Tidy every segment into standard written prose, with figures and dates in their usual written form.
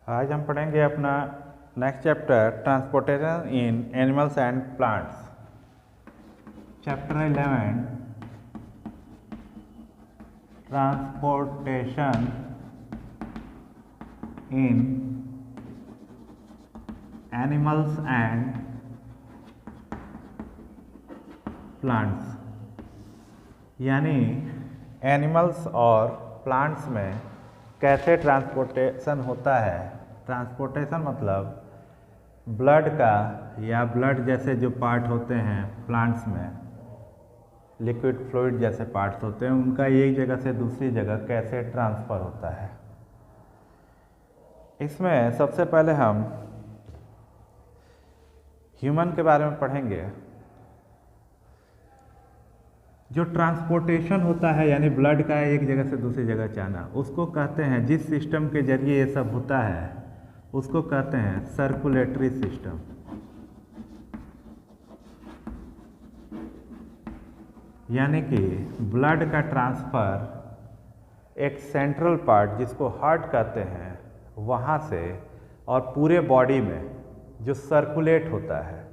आज हम पढ़ेंगे अपना next chapter transportation in animals and plants. Chapter 11 transportation in animals and plants, यानी एनिमल्स और प्लांट्स में कैसे ट्रांसपोर्टेशन होता है। ट्रांसपोर्टेशन मतलब ब्लड का या ब्लड जैसे जो पार्ट होते हैं प्लांट्स में, लिक्विड फ्लूइड जैसे पार्ट्स होते हैं, उनका एक जगह से दूसरी जगह कैसे ट्रांसफ़र होता है। इसमें सबसे पहले हम ह्यूमन के बारे में पढ़ेंगे। जो ट्रांसपोर्टेशन होता है यानी ब्लड का एक जगह से दूसरी जगह जाना, उसको कहते हैं, जिस सिस्टम के जरिए ये सब होता है उसको कहते हैं सर्कुलेटरी सिस्टम। यानी कि ब्लड का ट्रांसफ़र एक सेंट्रल पार्ट जिसको हार्ट कहते हैं वहाँ से और पूरे बॉडी में जो सर्कुलेट होता है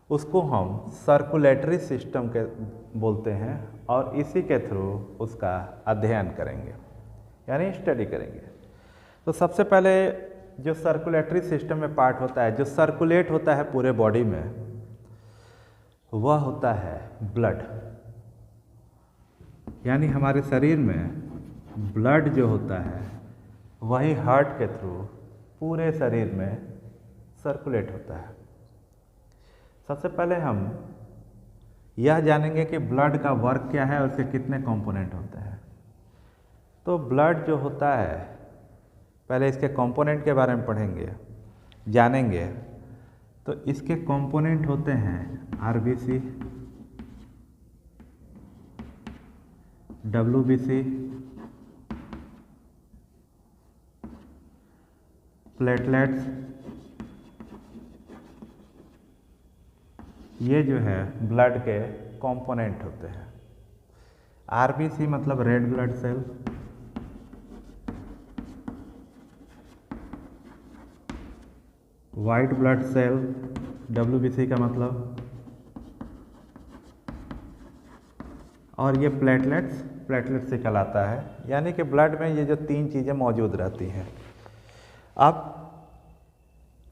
उसको हम सर्कुलेटरी सिस्टम के बोलते हैं और इसी के थ्रू उसका अध्ययन करेंगे यानी स्टडी करेंगे। तो सबसे पहले जो सर्कुलेटरी सिस्टम में पार्ट होता है, जो सर्कुलेट होता है पूरे बॉडी में, वह होता है ब्लड। यानी हमारे शरीर में ब्लड जो होता है वही हार्ट के थ्रू पूरे शरीर में सर्कुलेट होता है। सबसे पहले हम यह जानेंगे कि ब्लड का वर्क क्या है और उसके कितने कंपोनेंट होते हैं। तो ब्लड जो होता है, पहले इसके कंपोनेंट के बारे में पढ़ेंगे, जानेंगे। तो इसके कंपोनेंट होते हैं आरबीसी, डब्ल्यूबीसी, प्लेटलेट्स। ये जो है ब्लड के कंपोनेंट होते हैं। आरबीसी मतलब red blood cell, white blood cell, WBC का मतलब, और ये प्लेटलेट्स से कहलाता है। यानी कि ब्लड में ये जो तीन चीज़ें मौजूद रहती हैं। अब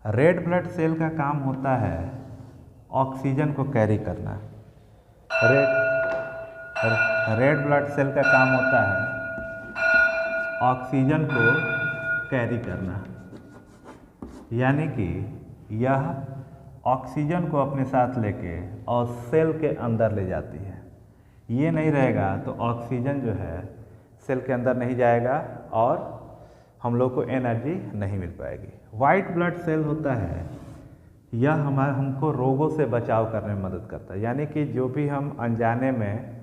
रेड ब्लड सेल का काम होता है ऑक्सीजन को कैरी करना। रेड ब्लड सेल का काम होता है ऑक्सीजन को कैरी करना, यानी कि यह ऑक्सीजन को अपने साथ लेके और सेल के अंदर ले जाती है। ये नहीं रहेगा तो ऑक्सीजन जो है सेल के अंदर नहीं जाएगा और हम लोग को एनर्जी नहीं मिल पाएगी। वाइट ब्लड सेल होता है, यह हमको रोगों से बचाव करने में मदद करता है। यानी कि जो भी हम अनजाने में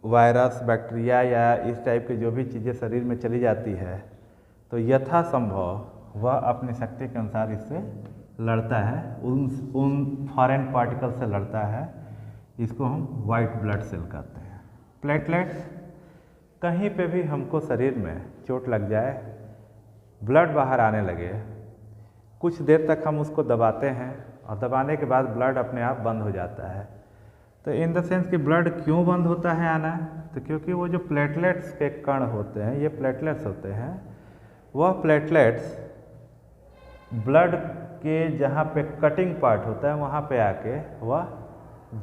वायरस, बैक्टीरिया या इस टाइप की जो भी चीज़ें शरीर में चली जाती है, तो यथासंभव वह अपनी शक्ति के अनुसार इससे लड़ता है, उन फॉरेन पार्टिकल से लड़ता है। इसको हम वाइट ब्लड सेल कहते हैं। प्लेटलेट्स, कहीं पे भी हमको शरीर में चोट लग जाए, ब्लड बाहर आने लगे, कुछ देर तक हम उसको दबाते हैं और दबाने के बाद ब्लड अपने आप बंद हो जाता है। तो इन द सेंस कि ब्लड क्यों बंद होता है आना, तो क्योंकि वो जो प्लेटलेट्स के कण होते हैं, ये प्लेटलेट्स होते हैं, वह प्लेटलेट्स ब्लड के जहाँ पे कटिंग पार्ट होता है वहाँ पे आके वह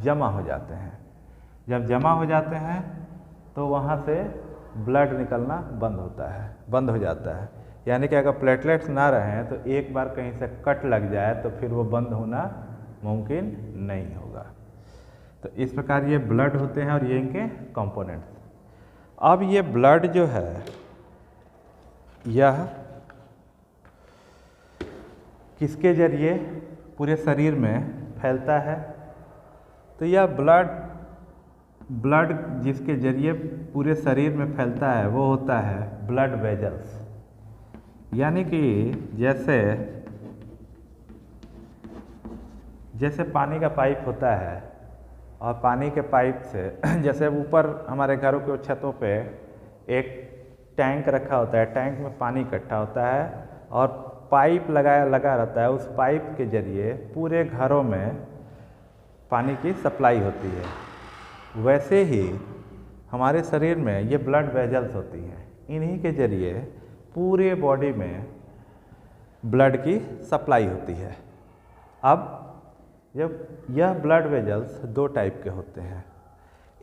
जमा हो जाते हैं। जब जमा हो जाते हैं तो वहाँ से ब्लड निकलना बंद हो जाता है। यानी कि अगर प्लेटलेट्स ना रहें तो एक बार कहीं से कट लग जाए तो फिर वो बंद होना मुमकिन नहीं होगा। तो इस प्रकार ये ब्लड होते हैं और ये इनके कंपोनेंट्स। अब ये ब्लड जो है यह किसके जरिए पूरे शरीर में फैलता है, तो यह ब्लड जिसके जरिए पूरे शरीर में फैलता है वो होता है ब्लड वेजल्स। यानी कि जैसे पानी का पाइप होता है और पानी के पाइप से जैसे ऊपर हमारे घरों के छतों पे एक टैंक रखा होता है, टैंक में पानी इकट्ठा होता है और पाइप लगा रहता है। उस पाइप के जरिए पूरे घरों में पानी की सप्लाई होती है। वैसे ही हमारे शरीर में ये ब्लड वेजल्स होती हैं, इन्हीं के जरिए पूरे बॉडी में ब्लड की सप्लाई होती है। अब जब यह ब्लड वेजल्स दो टाइप के होते हैं,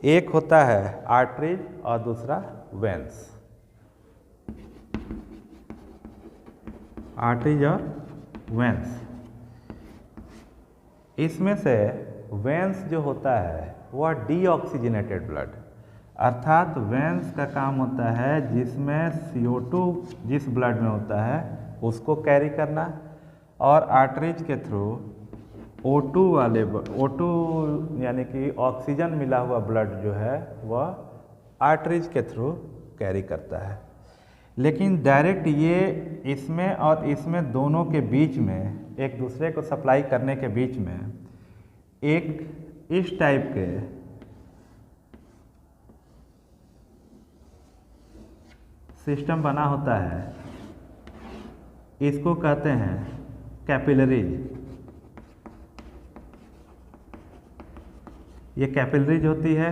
एक होता है आर्टरीज और दूसरा वेंस। आर्टरीज और वेंस, इसमें से वेंस जो होता है वह डीऑक्सीजनेटेड ब्लड, अर्थात वेंस का काम होता है जिसमें CO2 जिस ब्लड में होता है उसको कैरी करना, और आर्टरीज के थ्रू O2 यानी कि ऑक्सीजन मिला हुआ ब्लड जो है वह आर्टरीज के थ्रू कैरी करता है। लेकिन डायरेक्ट ये इसमें और इसमें दोनों के बीच में, एक दूसरे को सप्लाई करने के बीच में एक इस टाइप के सिस्टम बना होता है, इसको कहते हैं कैपिलरीज। ये कैपिलरीज होती है,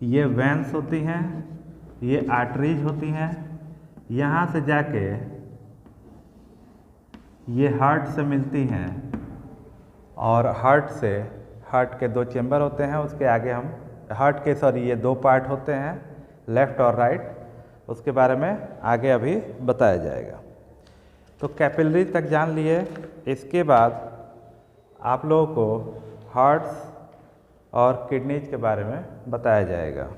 ये वेंस होती हैं, ये आर्टरीज होती हैं। यहाँ से जाके ये हार्ट से मिलती हैं और हार्ट के दो चेंबर होते हैं, उसके आगे हम ये दो पार्ट होते हैं, लेफ्ट और राइट, उसके बारे में आगे अभी बताया जाएगा। तो कैपिलरी तक जान लिए। इसके बाद आप लोगों को हार्ट्स और किडनीज के बारे में बताया जाएगा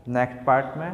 नेक्स्ट पार्ट में।